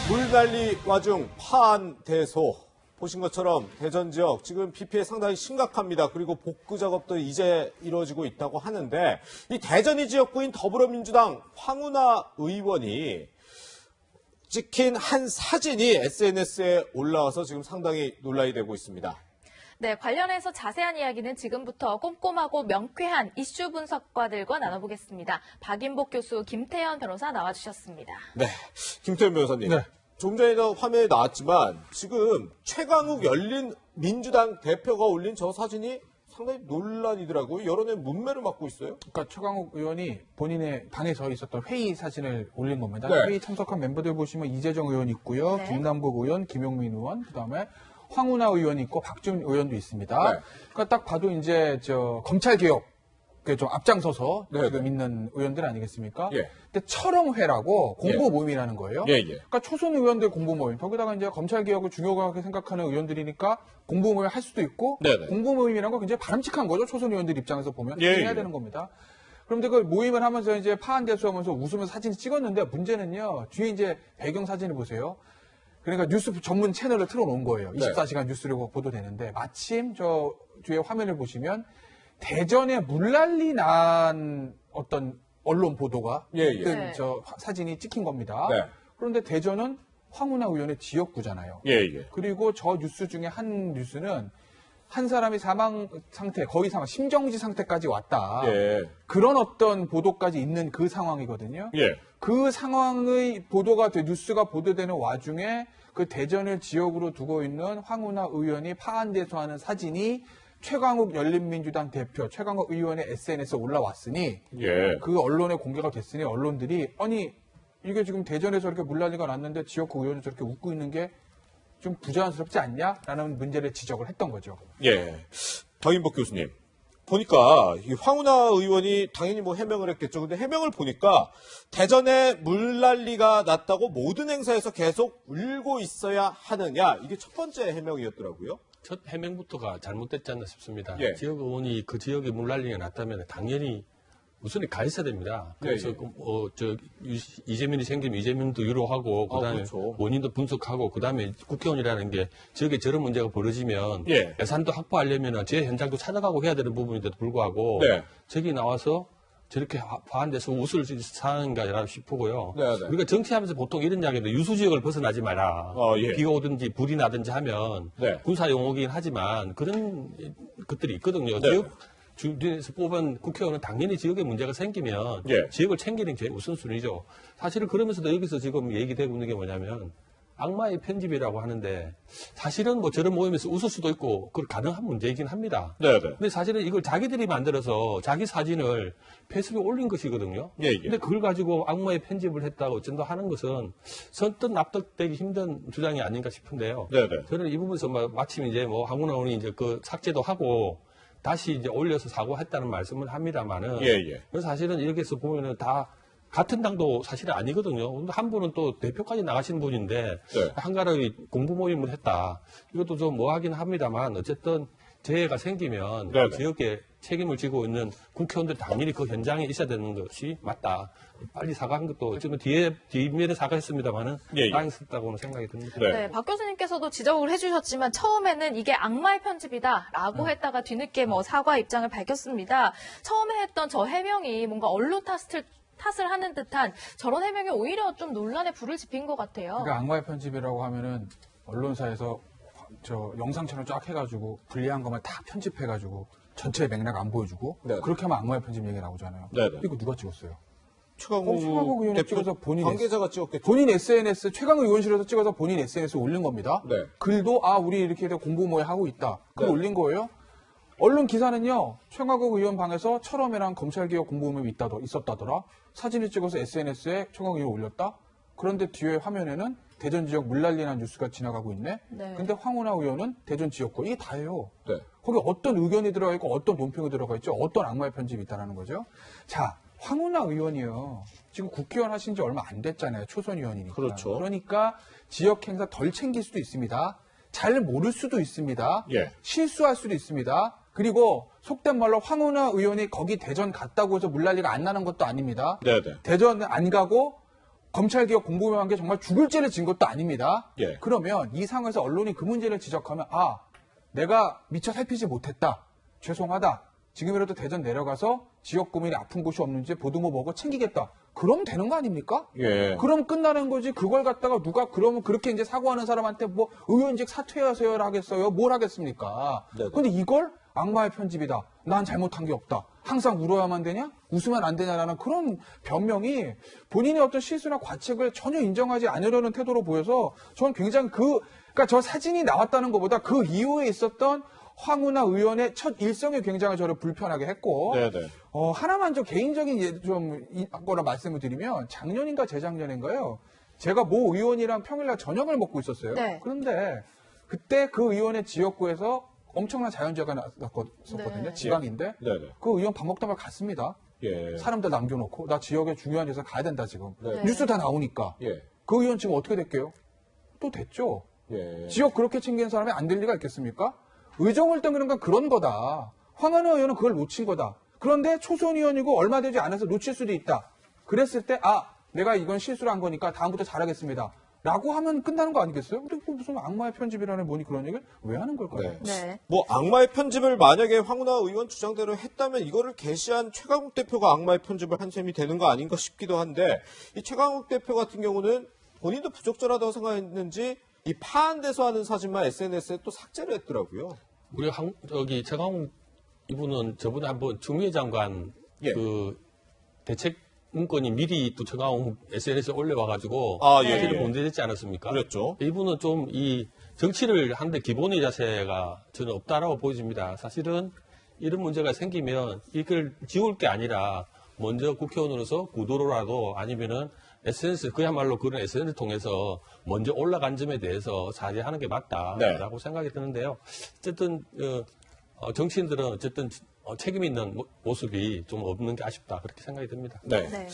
물난리 와중 파안대소. 보신 것처럼 대전 지역 지금 비 피해 상당히 심각합니다. 그리고 복구 작업도 이제 이루어지고 있다고 하는데 이 대전이 지역구인 더불어민주당 황운하 의원이 찍힌 한 사진이 SNS에 올라와서 지금 상당히 논란이 되고 있습니다. 네, 관련해서 자세한 이야기는 지금부터 꼼꼼하고 명쾌한 이슈 분석가들과 나눠보겠습니다. 박인복 교수, 김태현 변호사 나와주셨습니다. 네, 김태현 변호사님. 네. 조금 전에도 화면에 나왔지만 지금 최강욱 열린민주당 대표가 올린 저 사진이 상당히 논란이더라고요. 여론의 문매를 맡고 있어요. 그러니까 최강욱 의원이 본인의 방에서 있었던 회의 사진을 올린 겁니다. 네. 회의 참석한 멤버들 보시면 이재정 의원 있고요. 네. 김남국 의원, 김용민 의원, 그다음에 황운하 의원이 있고 박준 의원도 있습니다. 네. 그러니까 딱 봐도 이제 검찰 개혁 좀 앞장서서 네, 지금 네. 있는 의원들 아니겠습니까? 예. 근데 철옹회라고 공보 예. 모임이라는 거예요. 예, 예. 그러니까 초선 의원들 공보 모임. 거기다가 이제 검찰 개혁을 중요하게 생각하는 의원들이니까 공보 모임 할 수도 있고 네네. 공보 모임이라는 건 굉장히 바람직한 거죠. 초선 의원들 입장에서 보면 예, 해야 예. 되는 겁니다. 그런데 그 모임을 하면서 이제 파안대수하면서 웃으면서 사진을 찍었는데 문제는요. 뒤에 이제 배경 사진을 보세요. 그러니까 뉴스 전문 채널을 틀어놓은 거예요. 네. 24시간 뉴스로 보도되는데 마침 저 뒤에 화면을 보시면 대전에 물난리 난 어떤 언론 보도가 예, 예. 있던 네. 저 사진이 찍힌 겁니다. 네. 그런데 대전은 황운하 의원의 지역구잖아요. 예, 예. 그리고 저 뉴스 중에 한 뉴스는 한 사람이 사망 상태, 거의 사망, 심정지 상태까지 왔다. 예. 그런 어떤 보도까지 있는 그 상황이거든요. 예. 그 상황의 보도가 뉴스가 보도되는 와중에 그 대전을 지역으로 두고 있는 황운하 의원이 파안대소하는 사진이 최강욱 열린민주당 대표, 최강욱 의원의 SNS에 올라왔으니 예. 그 언론에 공개가 됐으니 언론들이 아니 이게 지금 대전에서 이렇게 물난리가 났는데 지역구 의원이 저렇게 웃고 있는 게 좀 부자연스럽지 않냐라는 문제를 지적을 했던 거죠. 예. 박인복 교수님. 보니까 이 황운하 의원이 당연히 뭐 해명을 했겠죠. 근데 해명을 보니까 대전에 물난리가 났다고 모든 행사에서 계속 울고 있어야 하느냐. 이게 첫 번째 해명이었더라고요. 첫 해명부터가 잘못됐지 않나 싶습니다. 예. 지역 의원이 그 지역에 물난리가 났다면 당연히 우선이 가 있어야 됩니다. 그래서 예, 예. 이재민이 생기면 이재민도 유로하고 그다음에 그렇죠. 원인도 분석하고 그다음에 국회의원이라는 게 지역에 저런 문제가 벌어지면 예. 예산도 확보하려면 제 현장도 찾아가고 해야 되는 부분인데도 불구하고 네. 저기 나와서 저렇게 화한데서 웃을 상황인가 싶고요. 네, 네. 우리가 정치하면서 보통 이런 이야기도 유수지역을 벗어나지 마라. 예. 비가 오든지 불이 나든지 하면 네. 군사 용어긴 하지만 그런 것들이 있거든요. 네. 지역 주변에서 뽑은 국회의원은 당연히 지역에 문제가 생기면 예. 지역을 챙기는 게 우선순위죠. 사실은 그러면서도 여기서 지금 얘기되고 있는 게 뭐냐면 악마의 편집이라고 하는데 사실은 뭐 저런 모임에서 웃을 수도 있고 그걸 가능한 문제이긴 합니다. 네네. 근데 사실은 이걸 자기들이 만들어서 자기 사진을 페이스북에 올린 것이거든요. 예, 예. 근데 그걸 가지고 악마의 편집을 했다고 어쩐다 하는 것은 선뜻 납득되기 힘든 주장이 아닌가 싶은데요. 네네. 저는 이 부분에서 마침 이제 뭐 황운하 의원이 이제 그 삭제도 하고 다시 이제 올려서 사과했다는 말씀을 합니다만은. 예, 예. 그래서 사실은 이렇게 해서 보면은 다 같은 당도 사실은 아니거든요. 근데 한 분은 또 대표까지 나가신 분인데 네. 한가락의 공부 모임을 했다. 이것도 좀 뭐 하긴 합니다만 어쨌든 재해가 생기면 네네. 그 지역에 책임을 지고 있는 국회의원들 당연히 그 현장에 있어야 되는 것이 맞다. 빨리 사과한 것도 지금 뒷면에 사과했습니다만은 예, 예. 당했었다고는 생각이 듭니다. 네. 네, 박 교수님께서도 지적을 해주셨지만 처음에는 이게 악마의 편집이다라고 했다가 뒤늦게 뭐 사과 입장을 밝혔습니다. 처음에 했던 저 해명이 뭔가 언론 탓을 하는 듯한 저런 해명이 오히려 좀 논란에 불을 지핀 것 같아요. 그러니까 악마의 편집이라고 하면은 언론사에서 저 영상처럼 쫙 해가지고 불리한 것만 다 편집해가지고 전체 맥락 안 보여주고 네. 그렇게 하면 악마의 편집 얘기 나오잖아요. 네네. 이거 누가 찍었어요? 최강욱 최강욱 의원이 대표 찍어서 본인 관계자가 찍었겠죠. 본인 SNS 최강욱 의원실에서 찍어서 본인 SNS에 올린 겁니다. 네. 글도 우리 이렇게 공부 모임 하고 있다. 그걸 네. 올린 거예요. 언론 기사는요. 최강욱 의원 방에서 철험이랑 검찰개혁 공부 모임이 있었다더라. 사진을 찍어서 SNS에 최강욱 의원 올렸다. 그런데 뒤에 화면에는 대전 지역 물난리 난 뉴스가 지나가고 있네. 네. 근데 황운하 의원은 대전 지역구 이게 다예요. 네. 거기 어떤 의견이 들어가 있고 어떤 논평이 들어가 있죠. 어떤 악마의 편집이 있다는 거죠. 자, 황운하 의원이요. 지금 국회의원 하신 지 얼마 안 됐잖아요. 초선 의원이니까. 그렇죠. 그러니까 지역 행사 덜 챙길 수도 있습니다. 잘 모를 수도 있습니다. 예. 실수할 수도 있습니다. 그리고 속된 말로 황운하 의원이 거기 대전 갔다고 해서 물난리가 안 나는 것도 아닙니다. 네네. 대전 안 가고 검찰개혁 공보위한 게 정말 죽을 죄를 진 것도 아닙니다. 예. 그러면 이 상황에서 언론이 그 문제를 지적하면 내가 미처 살피지 못했다. 죄송하다. 지금이라도 대전 내려가서 지역 구민이 아픈 곳이 없는지 보도모 보고 챙기겠다. 그럼 되는 거 아닙니까? 예. 그럼 끝나는 거지. 그걸 갖다가 누가 그러면 그렇게 이제 사고하는 사람한테 뭐 의원직 사퇴하세요 하겠어요? 뭘 하겠습니까? 네네. 근데 이걸 악마의 편집이다. 난 잘못한 게 없다. 항상 울어야만 되냐? 웃으면 안 되냐라는 그런 변명이 본인의 어떤 실수나 과책을 전혀 인정하지 않으려는 태도로 보여서 저는 굉장히 그러니까 저 사진이 나왔다는 것보다 그 이후에 있었던 황운하 의원의 첫 일성이 굉장히 저를 불편하게 했고, 네네. 하나만 좀 개인적인 거라 말씀을 드리면 작년인가 재작년인가요? 제가 모 의원이랑 평일날 저녁을 먹고 있었어요. 네. 그런데 그때 그 의원의 지역구에서 엄청난 자연재해가 났었거든요. 네. 지방인데 네네. 그 의원 밥 먹다가 갔습니다. 예. 사람들 남겨놓고 나 지역에 중요한 데서 가야 된다 지금. 네. 뉴스 다 나오니까. 예. 그 의원 지금 어떻게 됐게요? 또 됐죠. 예. 지역 그렇게 챙기는 사람이 안 될 리가 있겠습니까? 의정을 떠는 건 그런 거다. 황운하 의원은 그걸 놓친 거다. 그런데 초선 의원이고 얼마 되지 않아서 놓칠 수도 있다. 그랬을 때 내가 이건 실수를 한 거니까 다음부터 잘하겠습니다. 라고 하면 끝나는 거 아니겠어요? 근데 그 무슨 악마의 편집이라는 뭐니 그런 얘기를 왜 하는 걸까요? 네. 네. 뭐 악마의 편집을 만약에 황운하 의원 주장대로 했다면 이거를 게시한 최강욱 대표가 악마의 편집을 한 셈이 되는 거 아닌가 싶기도 한데 이 최강욱 대표 같은 경우는 본인도 부적절하다고 생각했는지 이 파한돼서 하는 사진만 SNS에 또 삭제를 했더라고요. 우리 최강욱 이분은 저번에 한번 추미애 장관 예. 그 대책 문건이 미리 또 최강욱 SNS에 올려와가지고 예, 사실을 예. 공개되지 않았습니까? 그랬죠. 이분은 좀 이 정치를 하는데 기본의 자세가 저는 없다라고 보여집니다. 사실은 이런 문제가 생기면 이걸 지울 게 아니라 먼저 국회의원으로서 구도로라도 아니면은 SNS, 그야말로 그런 SNS를 통해서 먼저 올라간 점에 대해서 사죄하는 게 맞다라고 생각이 드는데요. 어쨌든, 정치인들은 어쨌든 책임 있는 모습이 좀 없는 게 아쉽다. 그렇게 생각이 듭니다. 네. 네.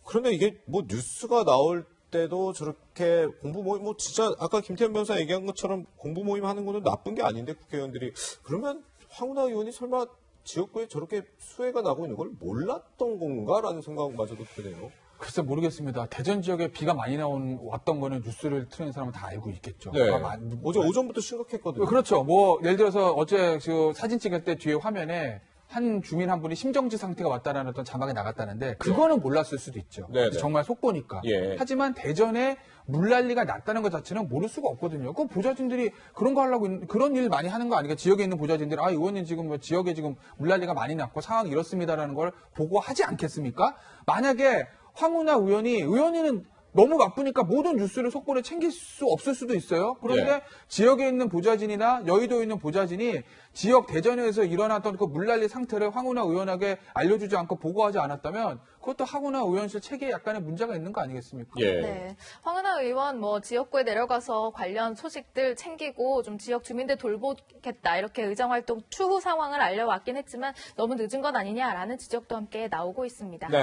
그런데 이게 뭐 뉴스가 나올 때도 저렇게 공부 모임, 뭐 진짜 아까 김태현 변호사 얘기한 것처럼 공부 모임 하는 거는 나쁜 게 아닌데 국회의원들이. 그러면 황운하 의원이 설마 지역구에 저렇게 수해가 나고 있는 걸 몰랐던 건가라는 생각마저도 드네요. 글쎄 모르겠습니다. 대전 지역에 비가 많이 왔던 거는 뉴스를 트는 사람은 다 알고 있겠죠. 네. 아마 어제 오전부터 심각했거든요. 그렇죠. 뭐 예를 들어서 어제 그 사진 찍을 때 뒤에 화면에 한 주민 한 분이 심정지 상태가 왔다라는 어떤 자막이 나갔다는데 그거는 몰랐을 수도 있죠. 네, 네. 정말 속보니까. 예. 하지만 대전에 물난리가 났다는 것 자체는 모를 수가 없거든요. 그 보좌진들이 그런 거 하려고 그런 일 많이 하는 거 아니까 지역에 있는 보좌진들이 의원님 지금 뭐 지역에 지금 물난리가 많이 났고 상황이 이렇습니다라는 걸 보고하지 않겠습니까? 만약에 황운하 의원이는 너무 바쁘니까 모든 뉴스를 속보를 챙길 수 없을 수도 있어요. 그런데 예. 지역에 있는 보좌진이나 여의도에 있는 보좌진이 지역 대전에서 일어났던 그 물난리 상태를 황운하 의원에게 알려주지 않고 보고하지 않았다면 그것도 황운하 의원실 체계에 약간의 문제가 있는 거 아니겠습니까? 예. 네. 황운하 의원 뭐 지역구에 내려가서 관련 소식들 챙기고 좀 지역 주민들 돌보겠다 이렇게 의정활동 추후 상황을 알려왔긴 했지만 너무 늦은 것 아니냐라는 지적도 함께 나오고 있습니다. 네.